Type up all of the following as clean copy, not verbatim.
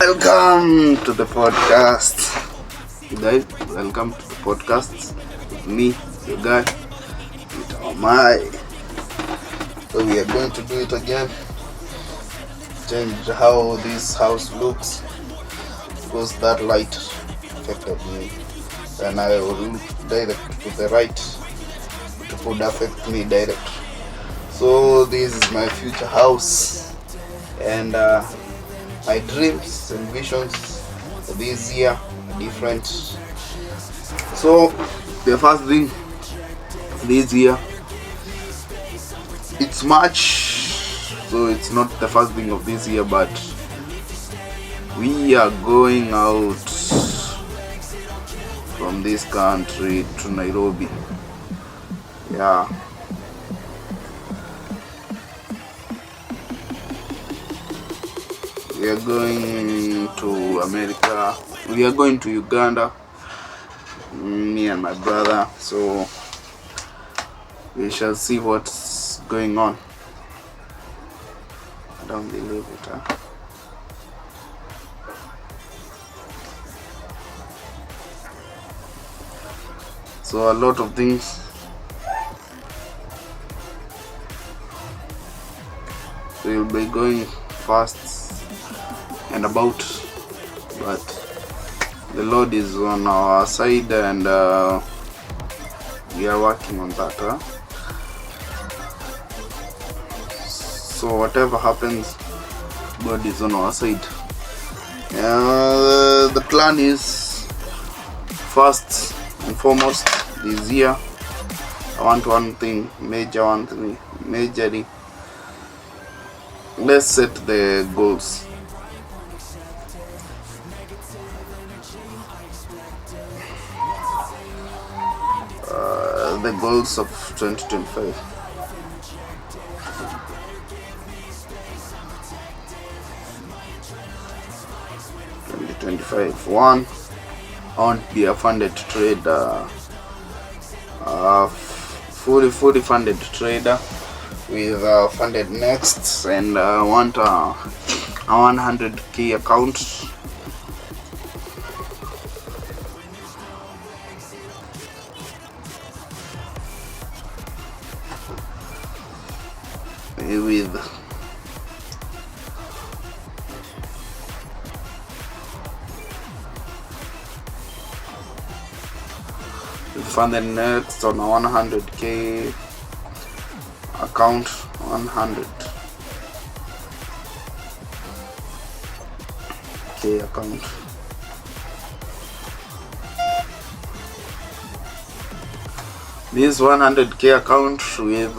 Welcome to the podcast. Guys, welcome to the podcast with me, your guy, with Omai. So we are going to do it again. Change how this house looks because that light affected me. And I will look direct to the right. It would affect me direct. So this is my future house and my dreams and visions for this year are different. So the first thing this year, it's March, so it's not the first thing of this year, but we are going out from this country to Nairobi. Yeah. We are going to America. We are going to Uganda, me and my brother. So we shall see what's going on. I don't believe it. So a lot of things. We'll be going fast and about, but the Lord is on our side and we are working on that. So whatever happens, God is on our side. The plan is, first and foremost, this year I want one thing majorly. Let's set the goals. The goals of 2025. 2025. One, I want to be a funded trader, fully funded trader with funded next, and I want a 100k account. With funded next on a 100k account. 100k account. This 100k account with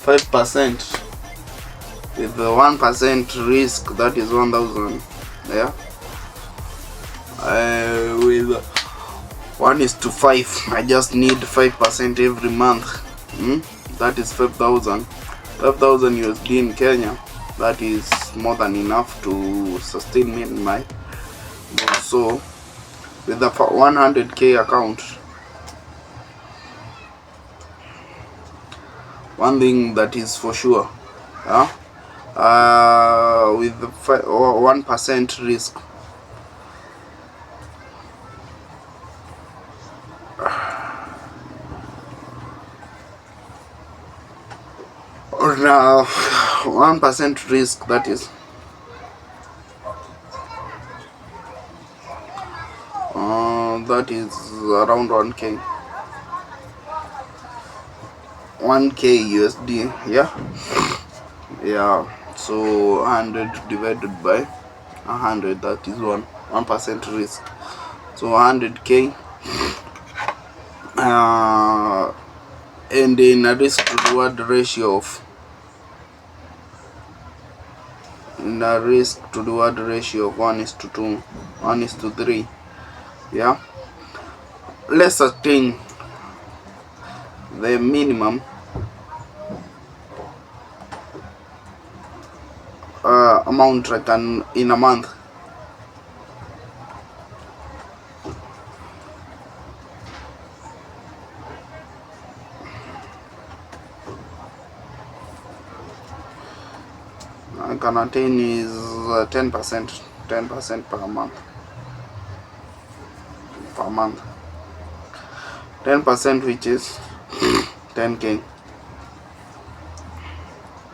5% with the 1% risk, that is 1,000. Yeah. With 1:5, I just need 5% every month. That is 5,000. 5,000 USD in Kenya. That is more than enough to sustain me in my. So with the 100k account, one thing that is for sure, with the 1% risk, or 1% risk, that is around 1k. 1k USD. Yeah. So 100 divided by 100, that is 1% risk. So 100k, and in a risk to reward ratio of 1:2, 1:3. Yeah. Let's attain the minimum amount I can in a month. I can attain is 10%, 10% per month. 10%, which is 10k,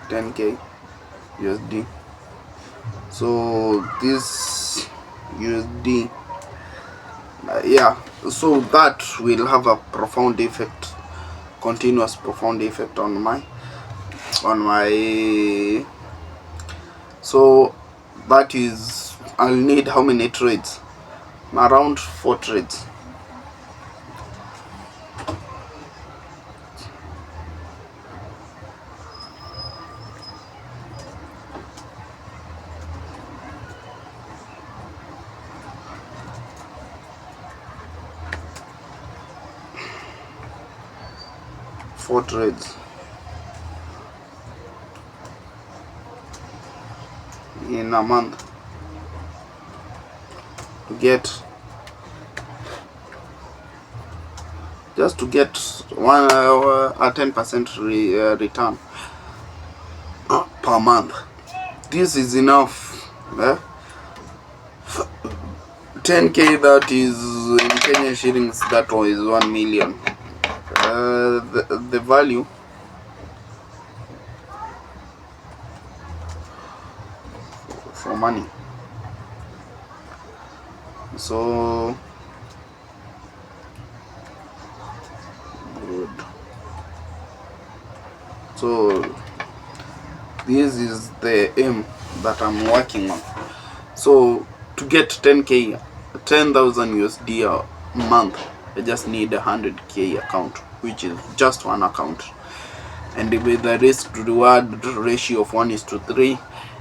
10k USD. So this USD, yeah, so that will have a profound effect, continuous profound effect on my so that is, I'll need how many trades? Around 4 trades. In a month to get, just to get a 10% return per month. This is enough. 10k, that is in Kenyan shillings, that is 1 million. The value for money. So good. So this is the aim that I'm working on. So to get 10k, 10,000 USD a month, I just need 100k account, which is just one account, and with a risk to reward ratio of 1:3,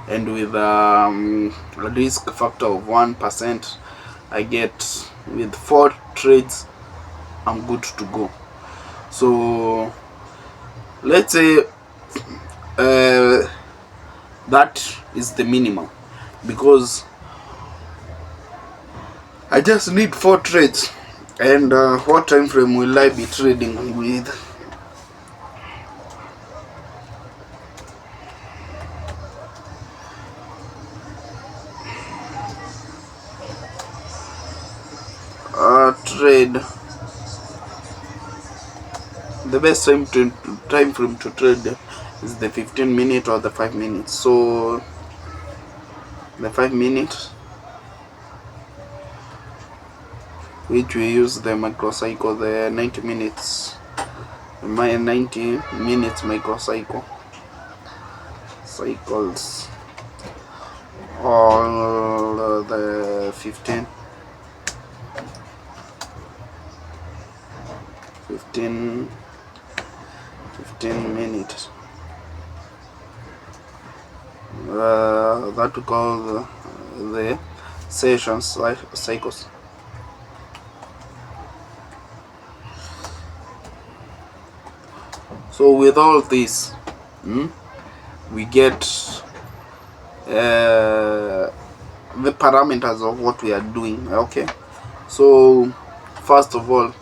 and with a risk factor of 1%, I get, with 4 trades, I'm good to go. So let's say that is the minimum, because I just need 4 trades. And what time frame will I be trading with? Trade, the best time frame to trade is the 15-minute or the 5 minutes. So the 5 minutes, which we use the microcycle, the 90 minutes microcycle cycles, all the 15 minutes, that we call the sessions cycles. So with all this, we get the parameters of what we are doing. Okay, so first of all,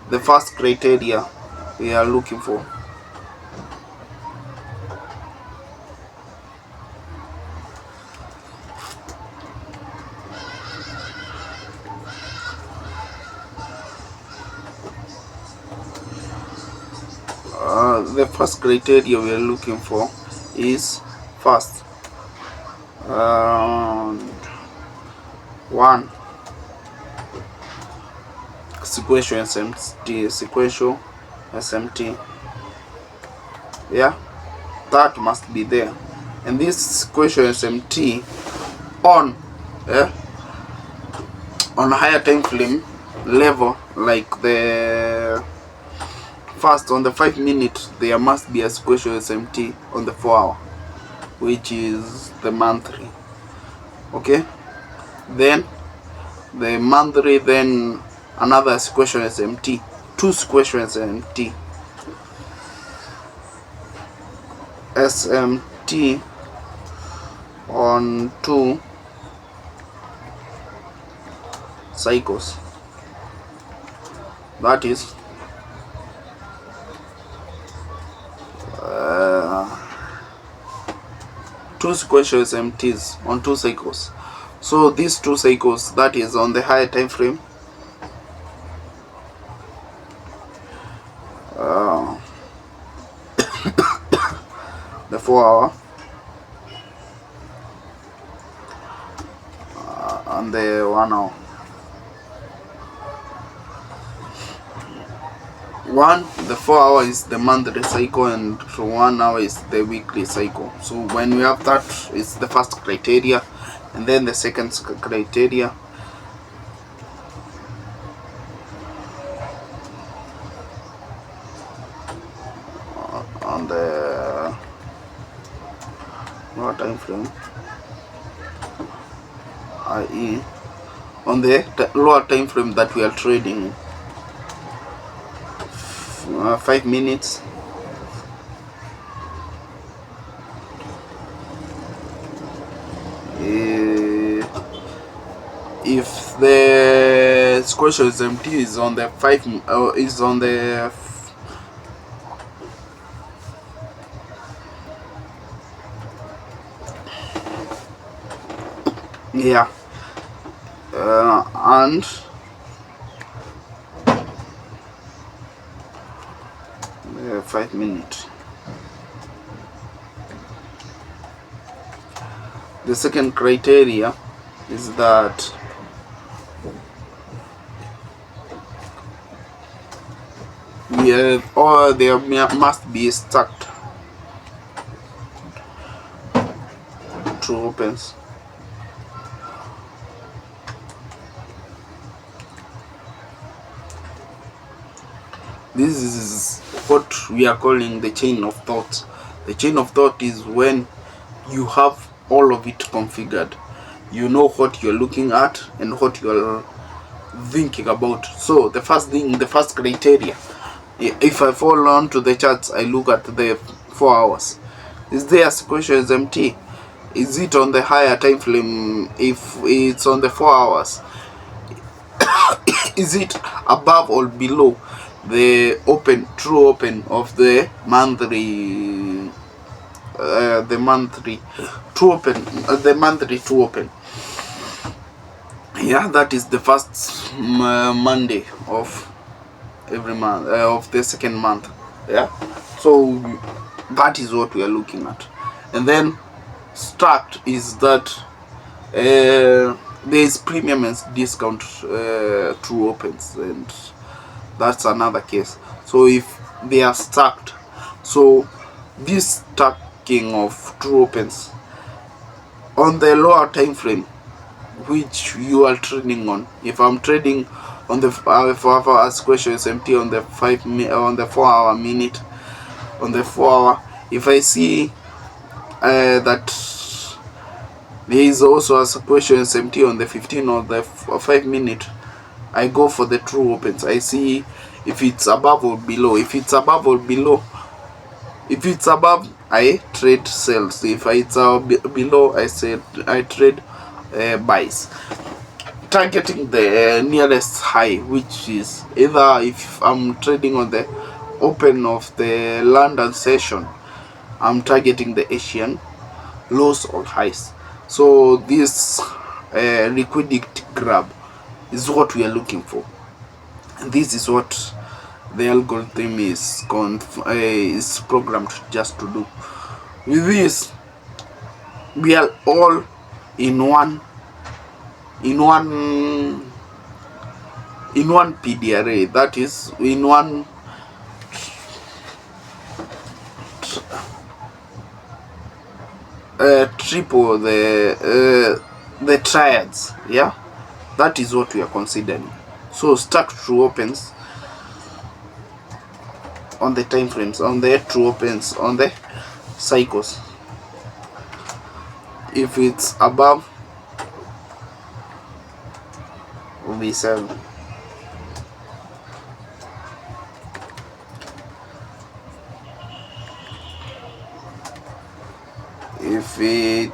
the first criteria we are looking for, is first, 1, sequential SMT, yeah, that must be there. And this sequential SMT on a higher time frame level, like the first, on the 5 minute, there must be a sequential SMT on the 4 hour, which is the monthly. Okay, then the monthly, then another sequential SMT, 2 sequential SMT on 2 cycles, that is 2 two sequential SMTs on 2 cycles. So these 2 cycles, that is on the higher time frame, the 4 hour, and the 1 hour. The 4 hour is the monthly cycle, and 1 hour is the weekly cycle. So when we have that, it's the first criteria, and then the second criteria on the lower time frame, i.e. on the lower time frame that we are trading in, 5 minutes, if the sequential SMT is on the 5 is on the and the 5 minutes. The second criteria is that or there must be stacked true opens. This is what we are calling the chain of thought. The chain of thought is when you have all of it configured. You know what you're looking at and what you're thinking about. So the first criteria, if I fall onto the charts, I look at the 4 hours. Is there a sequential SMT? Is it on the higher time frame? If it's on the 4 hours, is it above or below the true open of the monthly true open? Yeah, that is the first Monday of every month, of the second month. Yeah, so that is what we are looking at. And then stacked is that there is premium and discount true opens, and that's another case. So if they are stacked, so this stacking of true opens on the lower time frame which you are trading on. If I'm trading on the 4 hour sequential SMT on the 4 hour minute, on the 4 hour, if I see that there is also a sequential SMT on the 15 or the 5 minute, I go for the true opens. I see if it's above or below. If it's above, I trade sells. If it's below, I trade buys, targeting the nearest high, which is either, if I'm trading on the open of the London session, I'm targeting the Asian lows or highs. So this liquidity grab is what we are looking for, and this is what the algorithm is programmed just to do. With this, we are all in one PDRA, that is in one triple the triads. Yeah, that is what we are considering. So stacked true opens on the time frames, on the true opens on the cycles. If it's above, will be 7. If it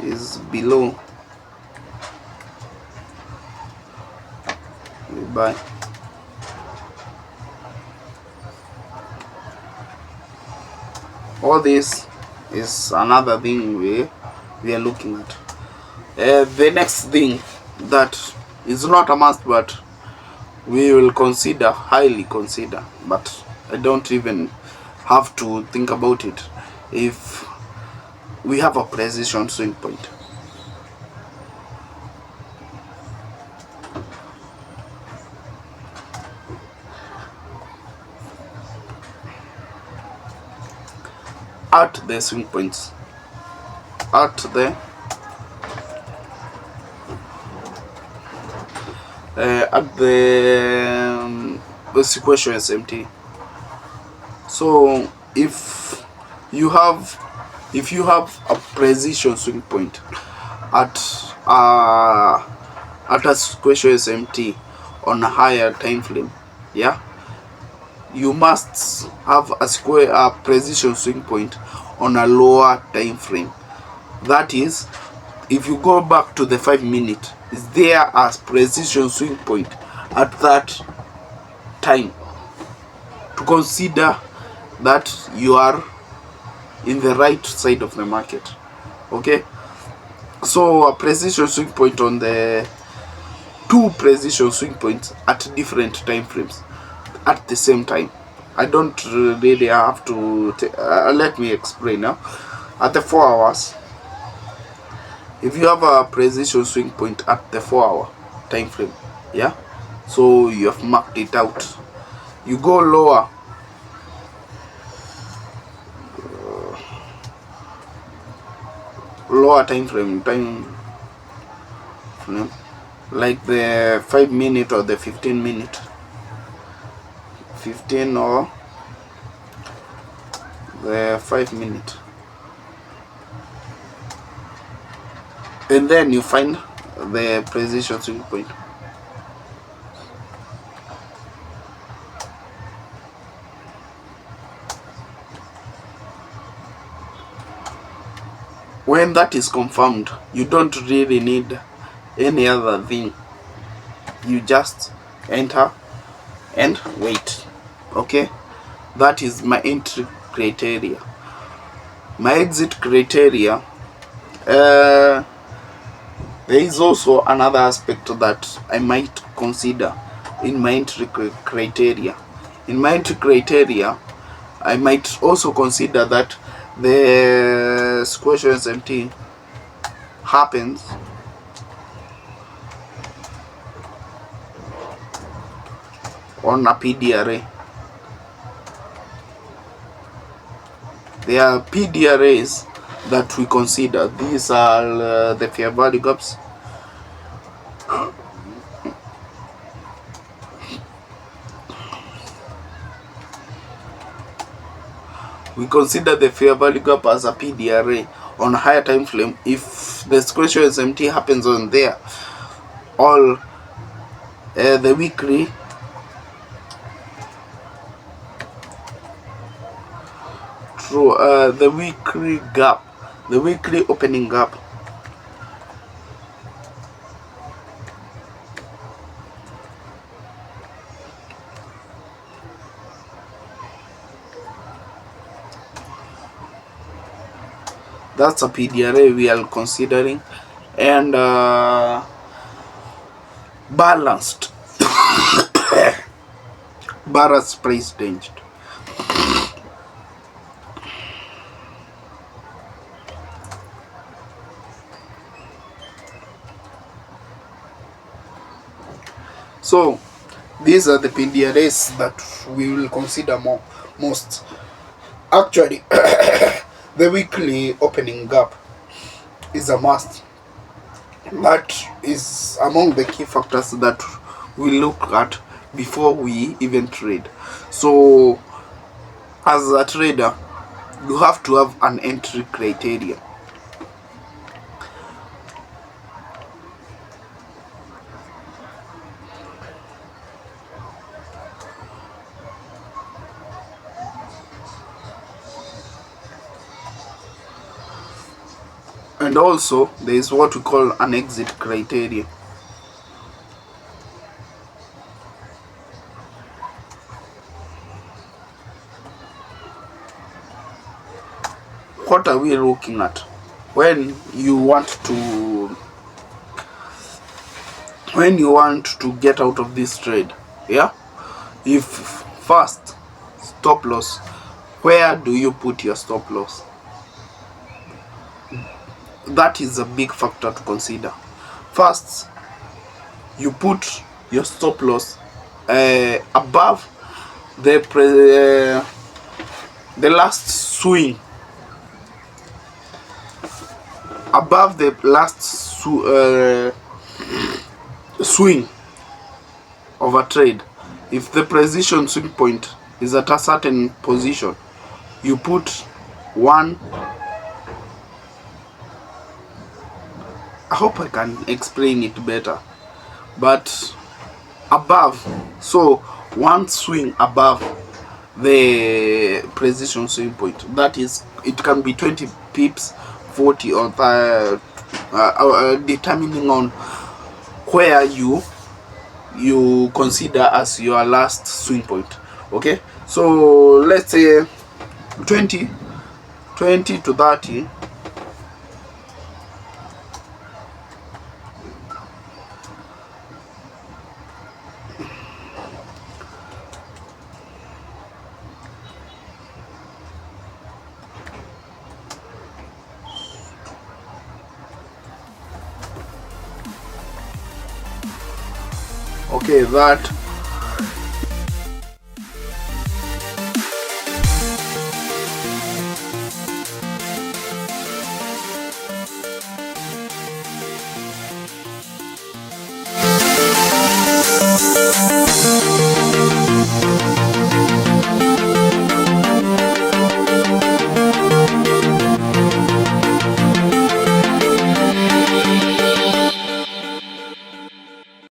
is below, we buy. All this is another thing we are looking at. The next thing that is not a must, but we will highly consider, but I don't even have to think about it, if we have a precision swing point. At the swing points, at the sequential SMT. So if you have a precision swing point at a sequential SMT on a higher time frame, yeah, you must have a precision swing point on a lower time frame. That is, if you go back to the 5 minute, is there a precision swing point at that time to consider that you are in the right side of the market. Okay, so a precision swing point on the two precision swing points at different time frames at the same time. I don't really have to let me explain now. At the 4 hours, if you have a precision swing point at the 4 hour time frame, yeah, so you have marked it out, you go lower, time frame, like the 5 minute or the 15 minute, 15 or the 5 minute, and then you find the precision swing point. When that is confirmed, you don't really need any other thing, you just enter and wait. Okay, that is my entry criteria. My exit criteria, there is also another aspect that I might consider in my entry criteria. In my entry criteria, I might also consider that the sequential SMT happens on a PDRA. There are PDRAs that we consider. These are the fair value gaps. We consider the fair value gap as a PDRA on a higher time frame if the sequential SMT happens on there. All the weekly the weekly gap, the weekly opening gap, that's a PDRA we are considering. And balanced balanced price range. So these are the PDRAs that we will consider most. Actually, the weekly opening gap is a must. That is among the key factors that we look at before we even trade. So as a trader, you have to have an entry criteria. And also there is what we call an exit criteria. what are we looking at when you want to get out of this trade? Yeah, if first, stop loss, where do you put your stop loss? That is a big factor to consider. First, you put your stop loss above the last swing, above the last swing of a trade. If the precision swing point is at a certain position, you put one. I hope I can explain it better, but above, so one swing above the precision swing point, that is, it can be 20 pips, 40, or determining on where you consider as your last swing point. Okay, so let's say 20 to 30. Okay, that